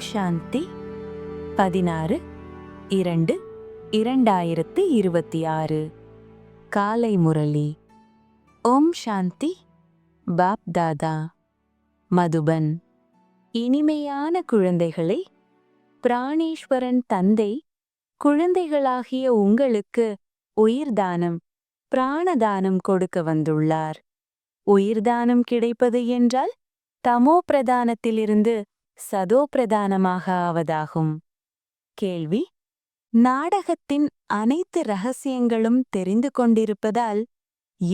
சாந்தி 16/2/2026 காலை முரளி. ஓம் சாந்தி. பாப் தாதா, மதுபன். இனிமையான குழந்தைகளை, பிராணேஸ்வரன் தந்தை குழந்தைகளாகிய உங்களுக்கு உயிர்தானம், பிராணதானம் கொடுக்க வந்துள்ளார். உயிர்தானம் கிடைப்பது என்றால் தமோ பிரதானத்திலிருந்து சதோ பிரதானமாக ஆவதாகும். கேள்வி: நாடகத்தின் அனைத்து ரகசியங்களும் தெரிந்து கொண்டிருப்பதால்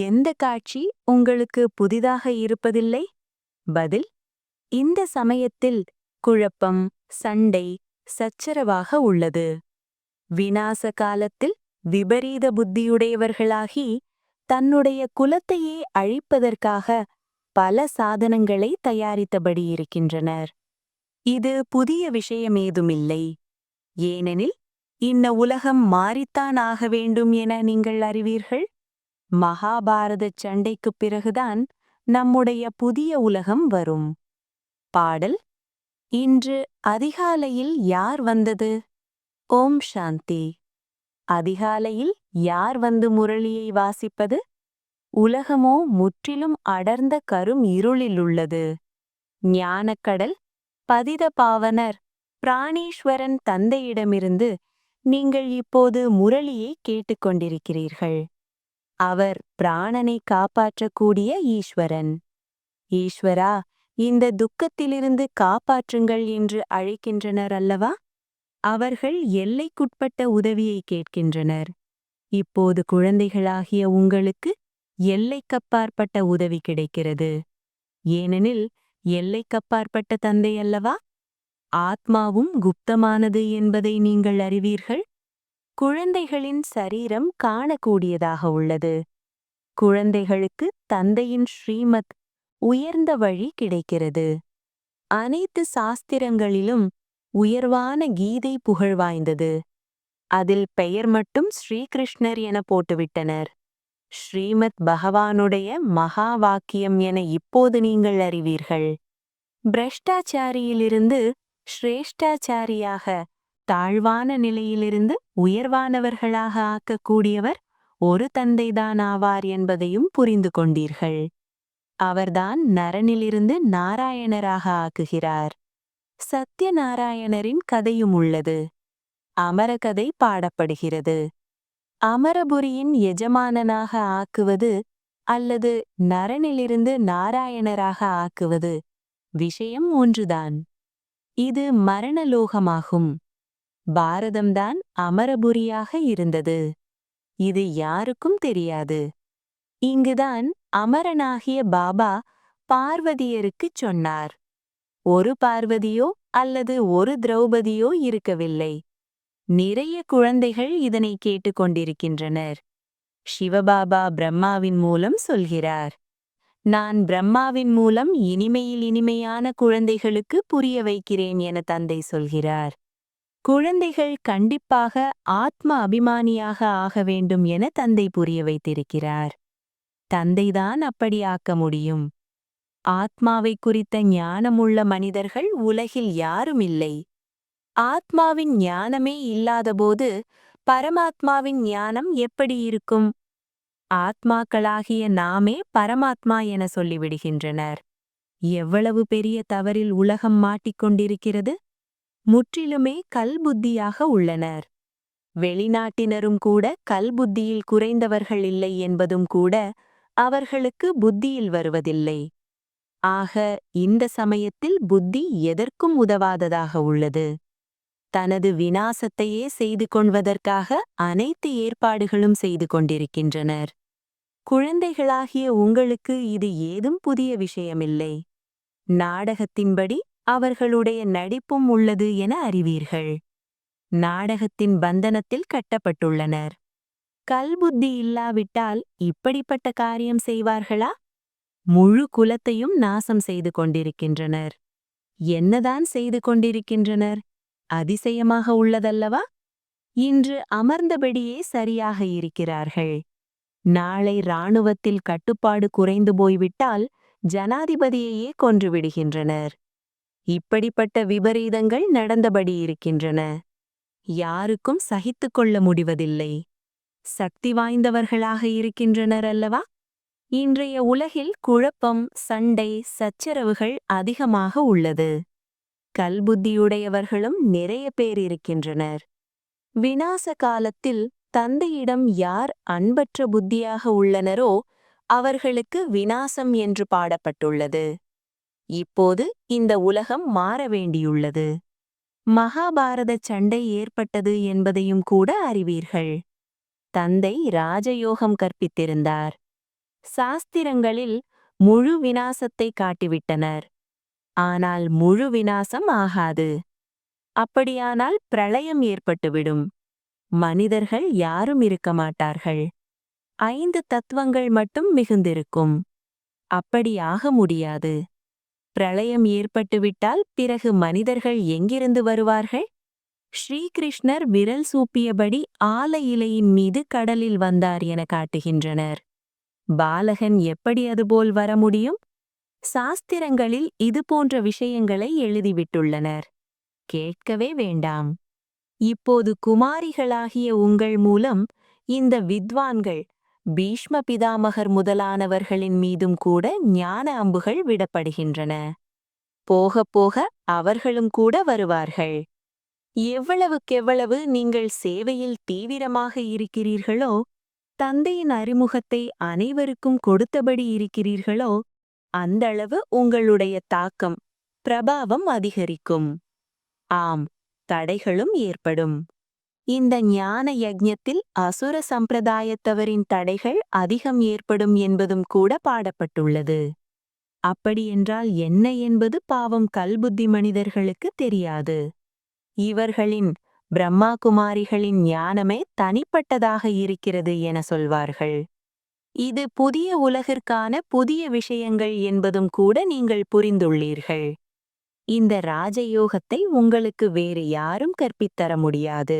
எந்த காட்சி உங்களுக்கு புதிதாக இருப்பதில்லை? பதில்: இந்த சமயத்தில் குழப்பம், சண்டை, சச்சரவாக உள்ளது. விநாச காலத்தில் விபரீத புத்தியுடையவர்களாகி தன்னுடைய குலத்தையே அழிப்பதற்காக பல சாதனங்களை தயாரித்தபடி இருக்கின்றனர். இது புதிய விஷயமேதுமில்லை. ஏனெனில் இந்த உலகம் மாறித்தான் ஆக வேண்டும் என நீங்கள் அறிவீர்கள். மகாபாரத சண்டைக்குப் பிறகுதான் நம்முடைய புதிய உலகம் வரும். பாடல். இன்று அதிகாலையில் யார் வந்தது? ஓம் சாந்தி. அதிகாலையில் யார் வந்து முரளியை வாசிப்பது? உலகமோ முற்றிலும் அடர்ந்த கரும் இருளில் உள்ளது. ஞானக்கடல் பதித பாவனர் பிராணேஸ்வரன் தந்தையிடமிருந்து நீங்கள் இப்போது முரளியை கேட்டுக்கொண்டிருக்கிறீர்கள். அவர் பிராணனை காப்பாற்றக்கூடிய ஈஸ்வரன். ஈஸ்வரா, இந்த துக்கத்திலிருந்து காப்பாற்றுங்கள் என்று அழைக்கின்றனர் அல்லவா? அவர்கள் எல்லைக்குட்பட்ட உதவியை கேட்கின்றனர். இப்போது குழந்தைகளாகிய உங்களுக்கு எல்லைக்கப்பாற்பட்ட உதவி கிடைக்கிறது. ஏனெனில் எல்லைக்கப்பாற்பட்ட தந்தை அல்லவா? ஆத்மாவும் குப்தமானது என்பதை நீங்கள் அறிவீர்கள். குழந்தைகளின் சரீரம் காணக்கூடியதாக உள்ளது. குழந்தைகளுக்கு தந்தையின் ஸ்ரீமத் உயர்ந்த வழி கிடைக்கிறது. அனைத்து சாஸ்திரங்களிலும் உயர்வான கீதை புகழ்வாய்ந்தது. அதில் பெயர் மட்டும் ஸ்ரீகிருஷ்ணர் என போட்டுவிட்டனர். ஸ்ரீமத் பகவானுடைய மகா வாக்கியம் என இப்போது நீங்கள் அறிவீர்கள். பிரஷ்டாச்சாரியிலிருந்து ஸ்ரேஷ்டாச்சாரியாக, தாழ்வான நிலையிலிருந்து உயர்வானவர்களாக ஆக்கக்கூடியவர் ஒரு தந்தைதான் ஆவார் என்பதையும் புரிந்து கொண்டீர்கள். அவர்தான் நரனிலிருந்து நாராயணராக ஆக்குகிறார். சத்யநாராயணரின் கதையும் உள்ளது. அமரகதை பாடப்படுகிறது. அமரபுரியின் எஜமானனாக ஆக்குவது அல்லது நரனிலிருந்து நாராயணராக ஆக்குவது விஷயம் ஒன்றுதான். இது மரணலோகமாகும். பாரதம்தான் அமரபுரியாக இருந்தது. இது யாருக்கும் தெரியாது. இங்குதான் அமரனாகிய பாபா பார்வதியருக்குச் சொன்னார். ஒரு பார்வதியோ அல்லது ஒரு திரௌபதியோ இருக்கவில்லை. நிறைய குழந்தைகள் இதனை கேட்டுக்கொண்டிருக்கின்றனர். சிவபாபா பிரம்மாவின் மூலம் சொல்கிறார். நான் பிரம்மாவின் மூலம் இனிமையில் இனிமையான குழந்தைகளுக்கு புரிய வைக்கிறேன் என தந்தை சொல்கிறார். குழந்தைகள் கண்டிப்பாக ஆத்ம அபிமானியாக ஆக வேண்டும் என தந்தை புரிய வைத்திருக்கிறார். தந்தைதான் அப்படி ஆக்க முடியும். ஆத்மாவை குறித்த ஞானமுள்ள மனிதர்கள் உலகில் யாரும் இல்லை. ஆத்மாவின் ஞானமே இல்லாதபோது பரமாத்மாவின் ஞானம் எப்படி இருக்கும்? ஆத்மாக்களாகிய நாமே பரமாத்மா என சொல்லிவிடுகின்றனர். எவ்வளவு பெரிய தவறில் உலகம் மாட்டிக்கொண்டிருக்கிறது! முற்றிலுமே கல்புத்தியாக உள்ளனர். வெளிநாட்டினரும் கூட கல்புத்தியில் குறைந்தவர்கள் இல்லை என்பதும் கூட அவர்களுக்கு புத்தியில் வருவதில்லை. ஆக இந்த சமயத்தில் புத்தி எதற்கும் உதவாததாக உள்ளது. தனது விநாசத்தையே செய்து கொள்வதற்காக அனைத்து ஏற்பாடுகளும் செய்து கொண்டிருக்கின்றனர். குழந்தைகளாகிய உங்களுக்கு இது ஏதும் புதிய விஷயமில்லை. நாடகத்தின்படி அவர்களுடைய நடிப்பும் உள்ளது என அறிவீர்கள். நாடகத்தின் பந்தனத்தில் கட்டப்பட்டுள்ளனர். கல்புத்தி இல்லாவிட்டால் இப்படிப்பட்ட காரியம் செய்வார்களா? முழு குலத்தையும் நாசம் செய்து கொண்டிருக்கின்றனர். என்னதான் செய்து கொண்டிருக்கின்றனர்? அதிசயமாக உள்ளதல்லவா? இன்று அமர்ந்தபடியே சரியாக இருக்கிறார்கள். நாளை இராணுவத்தில் கட்டுப்பாடு குறைந்து போய்விட்டால் ஜனாதிபதியையே கொன்றுவிடுகின்றனர். இப்படிப்பட்ட விபரீதங்கள் நடந்தபடி இருக்கின்றன. யாருக்கும் சகித்துக் கொள்ள முடிவதில்லை. சக்தி வாய்ந்தவர்களாக இருக்கின்றனர் அல்லவா? இன்றைய உலகில் குழப்பம், சண்டை, சச்சரவுகள் அதிகமாக உள்ளது. கல்புத்தியுடையவர்களும் நிறைய பேர் இருக்கின்றனர். விநாச காலத்தில் தந்தையிடம் யார் அன்பற்ற புத்தியாக உள்ளனரோ அவர்களுக்கு விநாசம் என்று பாடப்பட்டுள்ளது. இப்போது இந்த உலகம் மாற வேண்டியுள்ளது. மகாபாரத சண்டை ஏற்பட்டது என்பதையும் கூட அறிவீர்கள். தந்தை ராஜயோகம் கற்பித்திருந்தார். சாஸ்திரங்களில் முழு விநாசத்தை காட்டிவிட்டனர். ஆனால் முழு விநாசம் ஆகாது. அப்படியானால் பிரளயம் ஏற்பட்டுவிடும். மனிதர்கள் யாரும் இருக்க மாட்டார்கள். 5 தத்துவங்கள் மட்டும் மிகுந்திருக்கும். அப்படி ஆக முடியாது. பிரளயம் ஏற்பட்டுவிட்டால் பிறகு மனிதர்கள் எங்கிருந்து வருவார்கள்? ஸ்ரீகிருஷ்ணர் விரல் சூப்பியபடி ஆல இலையின் மீது கடலில் வந்தார் என காட்டுகின்றனர். பாலகன் எப்படி அதுபோல் வர முடியும்? சாஸ்திரங்களில் இதுபோன்ற விஷயங்களை எழுதிவிட்டுள்ளனர். கேட்கவே வேண்டாம். இப்போது குமாரிகளாகிய உங்கள் மூலம் இந்த வித்வான்கள் பீஷ்ம பிதாமகர் முதலானவர்களின் மீதும் கூட ஞான அம்புகள் விடப்படுகின்றன. போக போக அவர்களும் கூட வருவார்கள். எவ்வளவுக்கெவ்வளவு நீங்கள் சேவையில் தீவிரமாக இருக்கிறீர்களோ, தந்தையின் அறிமுகத்தை அனைவருக்கும் கொடுத்தபடி இருக்கிறீர்களோ, அந்தளவு உங்களுடைய தாக்கம், பிரபாவம் அதிகரிக்கும். ஆம், தடைகளும் ஏற்படும். இந்த ஞான யஜ்ஞத்தில் அசுர சம்பிரதாயத்தவரின் தடைகள் அதிகம் ஏற்படும் என்பதும் கூட பாடப்பட்டுள்ளது. அப்படியென்றால் என்ன என்பது பாவம் கல்புத்தி மனிதர்களுக்கு தெரியாது. இவர்களின் பிரம்மா குமாரிகளின் ஞானமே தனிப்பட்டதாக இருக்கிறது என சொல்வார்கள். இது புதிய உலகிற்கான புதிய விஷயங்கள் என்பதும் கூட நீங்கள் புரிந்துள்ளீர்கள். இந்த ராஜயோகத்தை உங்களுக்கு வேறு யாரும் கற்பித்தர முடியாது.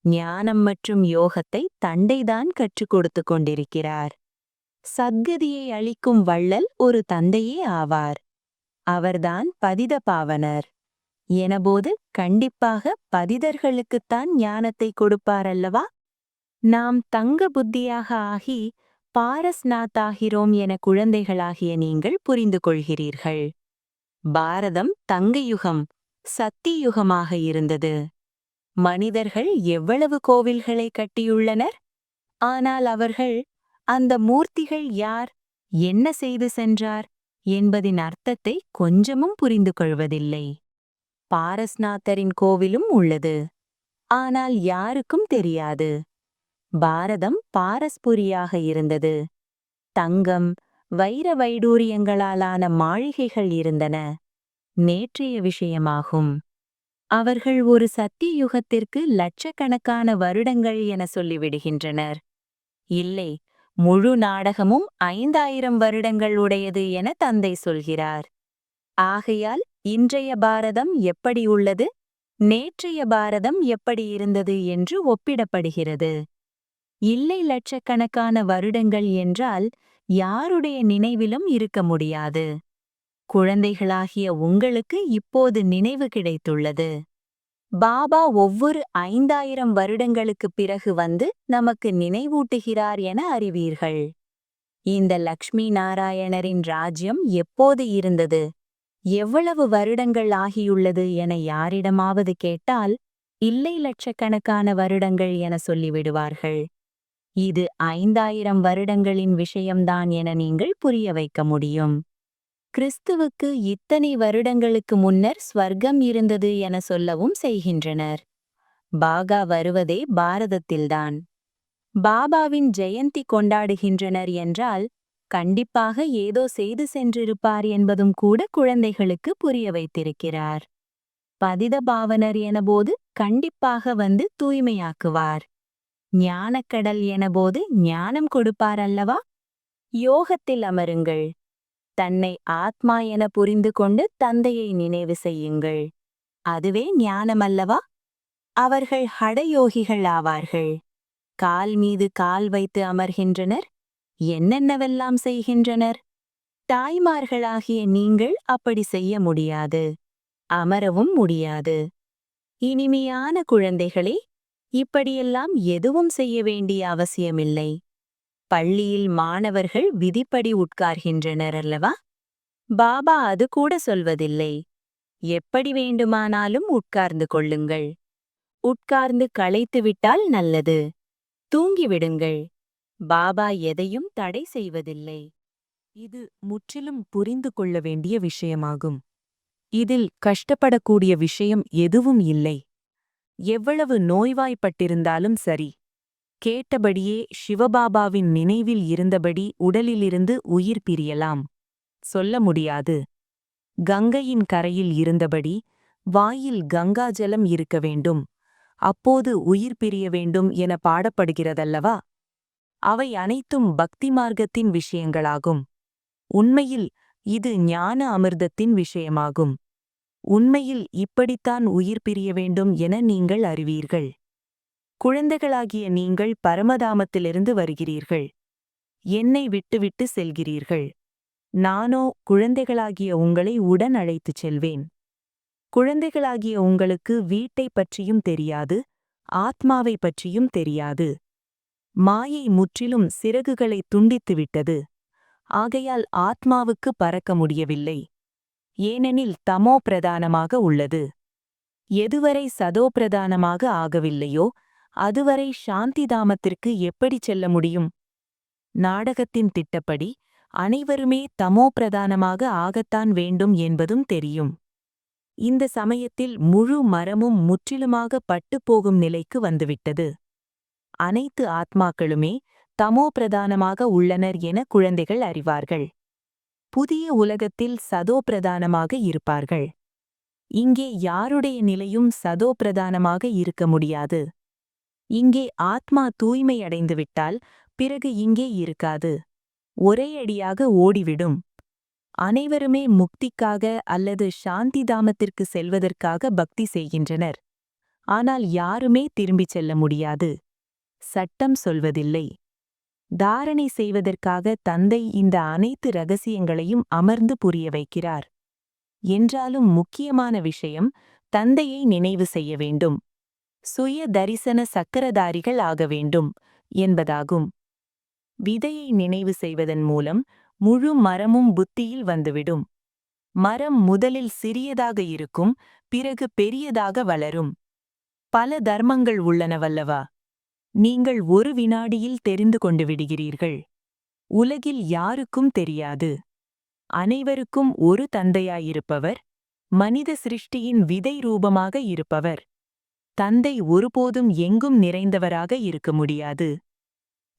ஞானம் மற்றும் யோகத்தை தந்தைதான் கற்றுக் கொடுத்து கொண்டிருக்கிறார். சத்கதியை அளிக்கும் வள்ளல் ஒரு தந்தையே ஆவார். அவர்தான் பதித பாவனர். எனபோது கண்டிப்பாக பதிதர்களுக்குத்தான் ஞானத்தை கொடுப்பாரல்லவா? நாம் தங்க புத்தியாக ஆகி பாரஸ்நாத்தாகிறோம் என குழந்தைகளாகிய நீங்கள் புரிந்து கொள்கிறீர்கள். பாரதம் தங்கயுகம், சத்தியுகமாக இருந்தது. மனிதர்கள் எவ்வளவு கோவில்களை கட்டியுள்ளனர்? ஆனால் அவர்கள் அந்த மூர்த்திகள் யார், என்ன செய்து சென்றார் என்பதின் அர்த்தத்தை கொஞ்சமும் புரிந்து கொள்வதில்லை. பாரஸ்நாத்தரின் கோவிலும் உள்ளது. ஆனால் யாருக்கும் தெரியாது. பாரதம் பாரஸ்புரியாக இருந்தது. தங்கம், வைர வைடூரியங்களாலான மாளிகைகள் இருந்தன. நேற்றைய விஷயமாகும். அவர்கள் ஒரு சத்தியுகத்திற்கு லட்சக்கணக்கான வருடங்கள் என சொல்லிவிடுகின்றனர். இல்லை, முழு நாடகமும் 5000 வருடங்கள் உடையது என தந்தை சொல்கிறார். ஆகையால் இன்றைய பாரதம் எப்படி உள்ளது, நேற்றைய பாரதம் எப்படி இருந்தது என்று ஒப்பிடப்படுகிறது. இல்லை, லட்சக்கணக்கான வருடங்கள் என்றால் யாருடைய நினைவிலும் இருக்க முடியாது. குழந்தைகளாகிய உங்களுக்கு இப்போது நினைவு கிடைத்துள்ளது. பாபா ஒவ்வொரு 5000 வருடங்களுக்குப் பிறகு வந்து நமக்கு நினைவூட்டுகிறார் என அறிவீர்கள். இந்த லக்ஷ்மி நாராயணரின் ராஜ்யம் எப்போது இருந்தது, எவ்வளவு வருடங்கள் ஆகியுள்ளது என யாரிடமாவது கேட்டால் இல்லை, லட்சக்கணக்கான வருடங்கள் என சொல்லிவிடுவார்கள். இது 5000 வருடங்களின் விஷயம்தான் என நீங்கள் புரிய வைக்க முடியும். கிறிஸ்துவுக்கு இத்தனை வருடங்களுக்கு முன்னர் ஸ்வர்க்கம் இருந்தது என சொல்லவும் செய்கின்றனர். பாகா வருவதே பாரதத்தில்தான். பாபாவின் ஜெயந்தி கொண்டாடுகின்றனர் என்றால் கண்டிப்பாக ஏதோ செய்து சென்றிருப்பார் என்பதும் கூட குழந்தைகளுக்கு புரிய வைத்திருக்கிறார். பதித பாவனர் எனபோது கண்டிப்பாக வந்து தூய்மையாக்குவார். ஞானக்கடல் எனபோது ஞானம் கொடுப்பார் அல்லவா? யோகத்தில் அமருங்கள். தன்னை ஆத்மா என புரிந்து கொண்டு தந்தையை நினைவு செய்யுங்கள். அதுவே ஞானமல்லவா? அவர்கள் ஹடயோகிகள் ஆவார்கள். கால் மீது கால் வைத்து அமர்கின்றனர். என்னென்னவெல்லாம் செய்கின்றனர். தாய்மார்களாகிய நீங்கள் அப்படி செய்ய முடியாது. அமரவும் முடியாது. இனிமையான குழந்தைகளே, இப்படியெல்லாம் எதுவும் செய்ய வேண்டிய அவசியமில்லை. பள்ளியில் மாணவர்கள் விதிப்படி உட்கார்கின்றனர் அல்லவா? பாபா அது கூட சொல்வதில்லை. எப்படி வேண்டுமானாலும் உட்கார்ந்து கொள்ளுங்கள். உட்கார்ந்து களைத்துவிட்டால் நல்லது. தூங்கிவிடுங்கள். பாபா எதையும் தடை செய்வதில்லை. இது முற்றிலும் புரிந்து கொள்ள வேண்டிய விஷயமாகும். இதில் கஷ்டப்படக்கூடிய விஷயம் எதுவும் இல்லை. எவ்வளவு நோய்வாய்ப்பட்டிருந்தாலும் சரி, கேட்டபடியே சிவபாபாவின் நினைவில் இருந்தபடி உடலிலிருந்து உயிர் பிரியலாம். சொல்ல முடியாது. கங்கையின் கரையில் இருந்தபடி வாயில் கங்காஜலம் இருக்க வேண்டும், அப்போது உயிர் பிரிய வேண்டும் என பாடப்படுகிறதல்லவா? அவை அனைத்தும் பக்தி மார்க்கத்தின் விஷயங்களாகும். உண்மையில் இது ஞான அமிர்தத்தின் விஷயமாகும். உண்மையில் இப்படித்தான் உயிர் பிரிய வேண்டும் என நீங்கள் அறிவீர்கள். குழந்தைகளாகிய நீங்கள் பரமதாமத்திலிருந்து வருகிறீர்கள். என்னை விட்டுவிட்டு செல்கிறீர்கள். நானோ குழந்தைகளாகிய உங்களை உடன் அழைத்துச் செல்வேன். குழந்தைகளாகிய உங்களுக்கு வீட்டைப் பற்றியும் தெரியாது, ஆத்மாவை பற்றியும் தெரியாது. மாயை முற்றிலும் சிறகுகளை துண்டித்துவிட்டது. ஆகையால் ஆத்மாவுக்கு பறக்க முடியவில்லை. ஏனெனில் தமோ பிரதானமாக உள்ளது. எதுவரை சதோ பிரதானமாக ஆகவில்லையோ அதுவரை சாந்திதாமத்திற்கு எப்படி செல்ல முடியும்? நாடகத்தின் திட்டப்படி அனைவருமே தமோ பிரதானமாக ஆகத்தான் வேண்டும் என்பதும் தெரியும். இந்த சமயத்தில் முழு மரமும் முற்றிலுமாக பட்டுப்போகும் நிலைக்கு வந்துவிட்டது. அனைத்து ஆத்மாக்களுமே தமோ பிரதானமாக உள்ளனர் என குழந்தைகள் அறிவார்கள். புதிய உலகத்தில் சதோ பிரதானமாக இருப்பார்கள். இங்கே யாருடைய நிலையும் சதோ பிரதானமாக இருக்க முடியாது. இங்கே ஆத்மா தூய்மையடைந்துவிட்டால் பிறகு இங்கே இருக்காது. ஒரே அடியாக ஓடிவிடும். அனைவருமே முக்திக்காக அல்லது சாந்திதாமத்திற்கு செல்வதற்காக பக்தி செய்கின்றனர். ஆனால் யாருமே திரும்பிச் செல்ல முடியாது. சட்டம் சொல்வதில்லை. தாரணை செய்வதற்காக தந்தை இந்த அனைத்து ரகசியங்களையும் அமர்ந்து புரிய வைக்கிறார். என்றாலும் முக்கியமான விஷயம் தந்தையை நினைவு செய்ய வேண்டும். சுய தரிசன சக்கரதாரிகள் ஆக வேண்டும் என்பதாகும். விதையை நினைவு செய்வதன் மூலம் முழு மரமும் புத்தியில் வந்துவிடும். மரம் முதலில் சிறியதாக இருக்கும், பிறகு பெரியதாக வளரும். பல தர்மங்கள் உள்ளனவல்லவா? நீங்கள் ஒரு வினாடியில் தெரிந்து கொண்டு விடுகிறீர்கள். உலகில் யாருக்கும் தெரியாது. அனைவருக்கும் ஒரு தந்தையாயிருப்பவர், மனித சிருஷ்டியின் விதை ரூபமாக இருப்பவர். தந்தை ஒருபோதும் எங்கும் நிறைந்தவராக இருக்க முடியாது.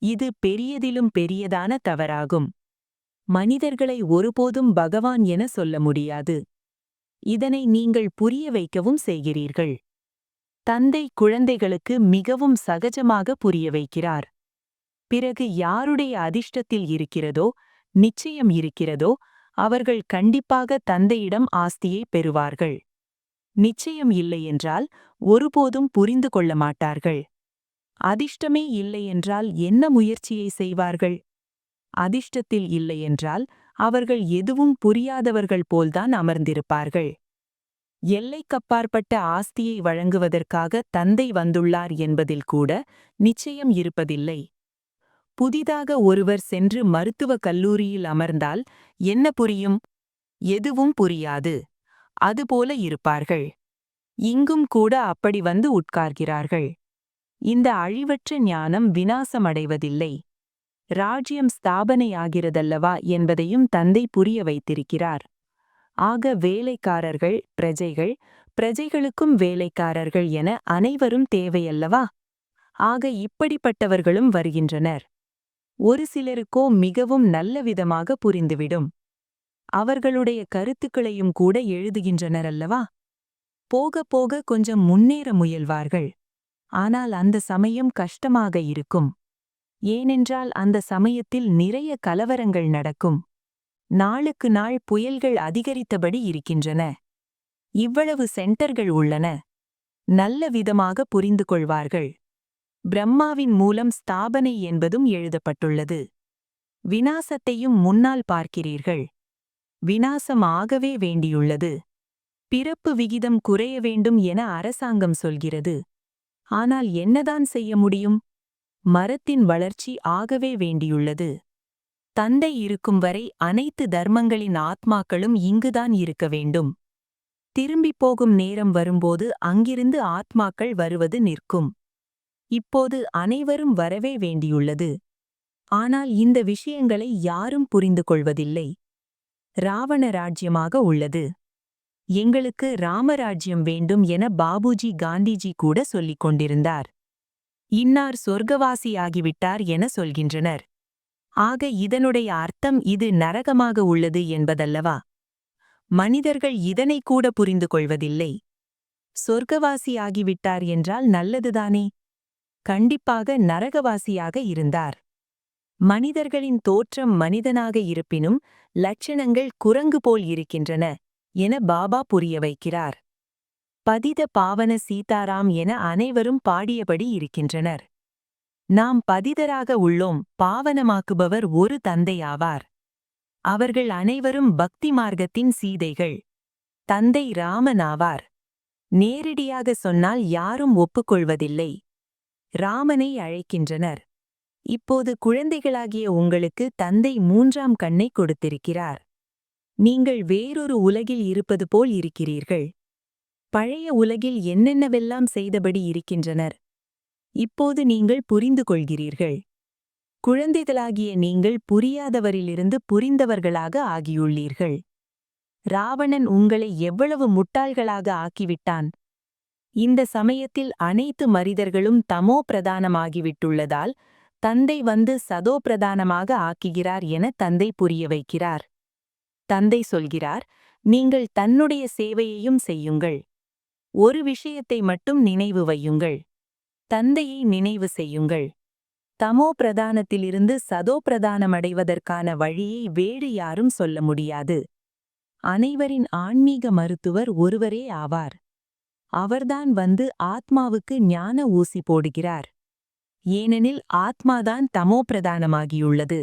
இது பெரியதிலும் பெரியதான தவறாகும். மனிதர்களை ஒருபோதும் பகவான் என சொல்ல முடியாது. இதனை நீங்கள் புரிய வைக்கவும் செய்கிறீர்கள். தந்தை குழந்தைகளுக்கு மிகவும் சகஜமாக புரிய வைக்கிறார். பிறகு யாருடைய அதிர்ஷ்டத்தில் இருக்கிறதோ, நிச்சயம் இருக்கிறதோ, அவர்கள் கண்டிப்பாக தந்தையிடம் ஆஸ்தியை பெறுவார்கள். நிச்சயம் இல்லையென்றால் ஒருபோதும் புரிந்து கொள்ள மாட்டார்கள். அதிர்ஷ்டமே இல்லையென்றால் என்ன முயற்சியை செய்வார்கள்? அதிர்ஷ்டத்தில் இல்லையென்றால் அவர்கள் எதுவும் புரியாதவர்கள் போல்தான் அமர்ந்திருப்பார்கள். எல்லைக்கப்பாற்பட்ட ஆஸ்தியை வழங்குவதற்காக தந்தை வந்துள்ளார் என்பதில் கூட நிச்சயம் இருப்பதில்லை. புதிதாக ஒருவர் சென்று மருத்துவக் கல்லூரியில் அமர்ந்தால் என்ன புரியும்? எதுவும் புரியாது. அதுபோல இருப்பார்கள். இங்கும் கூட அப்படி வந்து உட்கார்கிறார்கள். இந்த அழிவற்ற ஞானம் விநாசமடைவதில்லை. ராஜ்யம் ஸ்தாபனையாகிறதல்லவா என்பதையும் தந்தை புரிய வைத்திருக்கிறார். ஆக வேலைக்காரர்கள் பிரஜைகள், பிரஜைகளுக்கும் வேலைக்காரர்கள் என அனைவரும் தேவையல்லவா? ஆக இப்படிப்பட்டவர்களும் வருகின்றனர். ஒரு சிலருக்கோ மிகவும் நல்ல விதமாக புரிந்துவிடும். அவர்களுடைய கருத்துக்களையும் கூட எழுதுகின்றனர் அல்லவா? போக போக கொஞ்சம் முன்னேற முயல்வார்கள். ஆனால் அந்த சமயம் கஷ்டமாக இருக்கும். ஏனென்றால் அந்த சமயத்தில் நிறைய கலவரங்கள் நடக்கும். நாளுக்கு நாள் புயல்கள் அதிகரித்தபடி இருக்கின்றன. இவ்வளவு சென்டர்கள் உள்ளன. நல்ல விதமாக புரிந்து கொள்வார்கள். பிரம்மாவின் மூலம் ஸ்தாபனை என்பதும் எழுதப்பட்டுள்ளது. விநாசத்தையும் முன்னால் பார்க்கிறீர்கள். விநாசம் ஆகவே வேண்டியுள்ளது. பிறப்பு விகிதம் குறைய வேண்டும் என அரசாங்கம் சொல்கிறது. ஆனால் என்னதான் செய்ய முடியும்? மரத்தின் வளர்ச்சி ஆகவே வேண்டியுள்ளது. தந்தை இருக்கும் வரை அனைத்து தர்மங்களின் ஆத்மாக்களும் இங்குதான் இருக்க வேண்டும். திரும்பிப் போகும் நேரம் வரும்போது அங்கிருந்து ஆத்மாக்கள் வருவது நிற்கும். இப்போது அனைவரும் வரவே வேண்டியுள்ளது. ஆனால் இந்த விஷயங்களை யாரும் புரிந்து கொள்வதில்லை. ராவண ராஜ்யமாக உள்ளது. எங்களுக்கு ராமராஜ்யம் வேண்டும் என பாபுஜி காந்திஜி கூட சொல்லிக் கொண்டிருந்தார். இன்னார் சொர்க்கவாசியாகிவிட்டார் என சொல்கின்றனர். ஆக இதனுடைய அர்த்தம் இது நரகமாக உள்ளது என்பதல்லவா? மனிதர்கள் இதனை கூட புரிந்து கொள்வதில்லை. சொர்க்கவாசியாகிவிட்டார் என்றால் நல்லதுதானே? கண்டிப்பாக நரகவாசியாக இருந்தார். மனிதர்களின் தோற்றம் மனிதனாக இருப்பினும் லட்சணங்கள் குரங்கு போல் இருக்கின்றன என பாபா புரிய வைக்கிறார். பதித பாவன சீதாராம் என அனைவரும் பாடியபடி இருக்கின்றனர். நாம் பதிதராக உள்ளோம். பாவனமாக்குபவர் ஒரு தந்தை ஆவார். அவர்கள் அனைவரும் பக்தி மார்க்கத்தின் சீதைகள். தந்தை ராமன் ஆவார். நேரடியாக சொன்னால் யாரும் ஒப்புக்கொள்வதில்லை. ராமனை அழைக்கின்றனர். இப்போது குழந்தைகளாகிய உங்களுக்கு தந்தை மூன்றாம் கண்ணை கொடுத்திருக்கிறார். நீங்கள் வேறொரு உலகில் இருப்பது போல் இருக்கிறீர்கள். பழைய உலகில் என்னென்னவெல்லாம் செய்தபடி இருக்கின்றனர். இப்போது நீங்கள் புரிந்து கொள்கிறீர்கள். குழந்தைகளாகிய நீங்கள் புரியாதவரிலிருந்து புரிந்தவர்களாக ஆகியுள்ளீர்கள். ராவணன் உங்களை எவ்வளவு முட்டாள்களாக ஆக்கிவிட்டான். இந்த சமயத்தில் அனைத்து மனிதர்களும் தமோ பிரதானமாகிவிட்டுள்ளதால் தந்தை வந்து சதோ பிரதானமாக ஆக்குகிறார் என தந்தை புரிய வைக்கிறார். தந்தை சொல்கிறார், நீங்கள் தன்னுடைய சேவையையும் செய்யுங்கள். ஒரு விஷயத்தை மட்டும் நினைவு வையுங்கள். தந்தையை நினைவு செய்யுங்கள். தமோ பிரதானத்திலிருந்து சதோ பிரதானமடைவதற்கான வழியை வேறு யாரும் சொல்ல முடியாது. அனைவரின் ஆன்மீக மருத்துவர் ஒருவரே ஆவார். அவர்தான் வந்து ஆத்மாவுக்கு ஞான ஊசி போடுகிறார். ஏனெனில் ஆத்மாதான் தமோ பிரதானமாகியுள்ளது.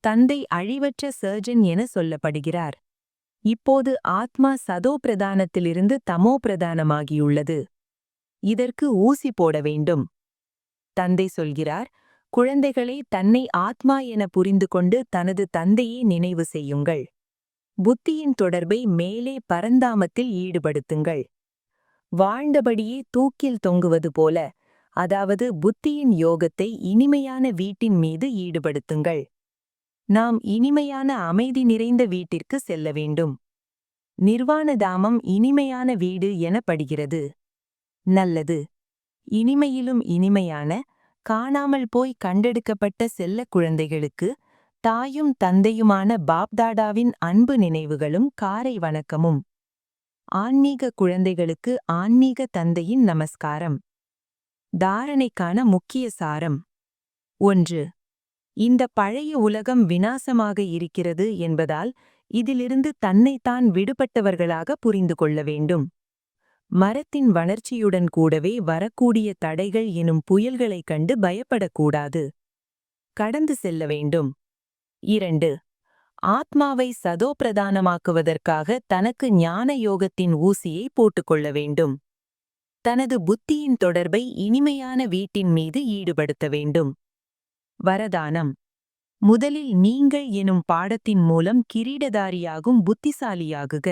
தந்தை அழிவற்ற சர்ஜன் என சொல்லப்படுகிறார். இப்போது ஆத்மா சதோ பிரதானத்திலிருந்து தமோ பிரதானமாகியுள்ளது. இதற்கு ஊசி போட வேண்டும். தந்தை சொல்கிறார், குழந்தைகளே, தன்னை ஆத்மா என புரிந்து கொண்டு தனது தந்தையை நினைவு செய்யுங்கள். புத்தியின் தொடர்பை மேலே பரந்தாமத்தில் ஈடுபடுத்துங்கள். வாழ்ந்தபடியே தூக்கில் தொங்குவது போல, அதாவது புத்தியின் யோகத்தை இனிமையான வீட்டின் மீது ஈடுபடுத்துங்கள். நாம் இனிமையான அமைதி நிறைந்த வீட்டிற்கு செல்ல வேண்டும். நிர்வாணதாமம் இனிமையான வீடு எனப்படுகிறது. நல்லது. இனிமையிலும் இனிமையான, காணாமல் போய் கண்டெடுக்கப்பட்ட செல்ல குழந்தைகளுக்கு தாயும் தந்தையுமான பாப்தாடாவின் அன்பு நினைவுகளும் காரை வணக்கமும். ஆன்மீக குழந்தைகளுக்கு ஆன்மீக தந்தையின் நமஸ்காரம். தாரணைக்கான முக்கிய சாரம். 1. இந்த பழைய உலகம் விநாசமாக இருக்கிறது என்பதால் இதிலிருந்து தன்னைத்தான் விடுபட்டவர்களாக புரிந்து கொள்ள வேண்டும். மரத்தின் வளர்ச்சியுடன் கூடவே வரக்கூடிய தடைகள் எனும் புயல்களைக் கண்டு பயப்படக்கூடாது. கடந்து செல்ல வேண்டும். 2. ஆத்மாவை சதோப்பிரதானமாக்குவதற்காக தனக்கு ஞான யோகத்தின் ஊசியை போட்டுக்கொள்ள வேண்டும். தனது புத்தியின் தொடர்பை இனிமையான வீட்டின் மீது ஈடுபடுத்த வேண்டும். வரதானம். முதலில் நீங்கள் எனும் பாடத்தின் மூலம் கிரீடதாரியாகும் புத்திசாலியாகுக.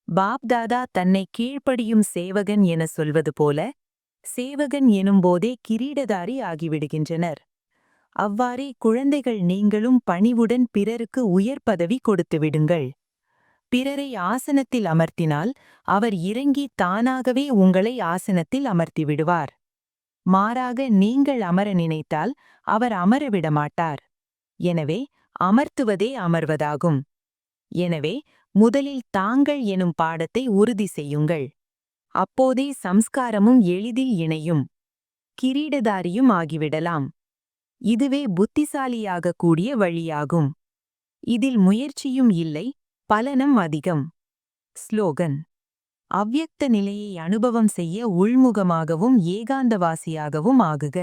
பாப்தாதா தன்னை கீழ்ப்படியும் சேவகன் என சொல்வது போல, சேவகன் எனும்போதே கிரீடதாரி ஆகிவிடுகின்றனர். அவ்வாறே குழந்தைகள் நீங்களும் பணிவுடன் பிறருக்கு உயர் பதவி கொடுத்துவிடுங்கள். பிறரை ஆசனத்தில் அமர்த்தினால் அவர் இறங்கி தானாகவே உங்களை ஆசனத்தில் அமர்த்திவிடுவார். மாறாக நீங்கள் அமர நினைத்தால் அவர் அமரவிடமாட்டார். எனவே அமர்த்துவதே அமர்வதாகும். எனவே முதலில் தாங்கள் எனும் பாடத்தை உறுதி செய்யுங்கள். அப்போதே சம்ஸ்காரமும் எளிதில் இணையும். கிரீடதாரியும் ஆகிவிடலாம். இதுவே புத்திசாலியாகக்கூடிய வழியாகும். இதில் முயற்சியும் இல்லை, பலனும் அதிகம். ஸ்லோகன். அவ்யக்த நிலையை அனுபவம் செய்ய உள்முகமாகவும் ஏகாந்தவாசியாகவும் ஆகுக.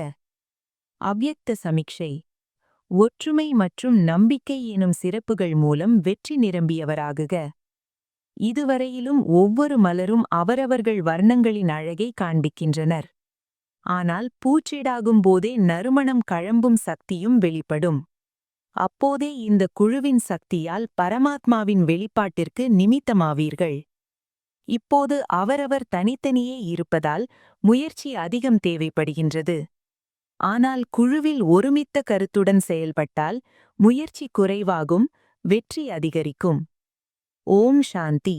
அவ்யக்த சமிக்ஷை. ஒற்றுமை மற்றும் நம்பிக்கை எனும் சிறப்புகள் மூலம் வெற்றி நிரம்பியவராகுக. இதுவரையிலும் ஒவ்வொரு மலரும் அவரவர்கள் வர்ணங்களின் அழகை காண்பிக்கின்றனர். ஆனால் பூச்செடாகும் போதே நறுமணம் கழம்பும் சக்தியும் வெளிப்படும். அப்போதே இந்த குழுவின் சக்தியால் பரமாத்மாவின் வெளிப்பாட்டிற்கு நிமித்தமாவீர்கள். இப்போது அவரவர் தனித்தனியே இருப்பதால் முயற்சி அதிகம் தேவைப்படுகின்றது. ஆனால் குழுவில் ஒருமித்த கருத்துடன் செயல்பட்டால் முயற்சி குறைவாகும், வெற்றி அதிகரிக்கும். ஓம் சாந்தி.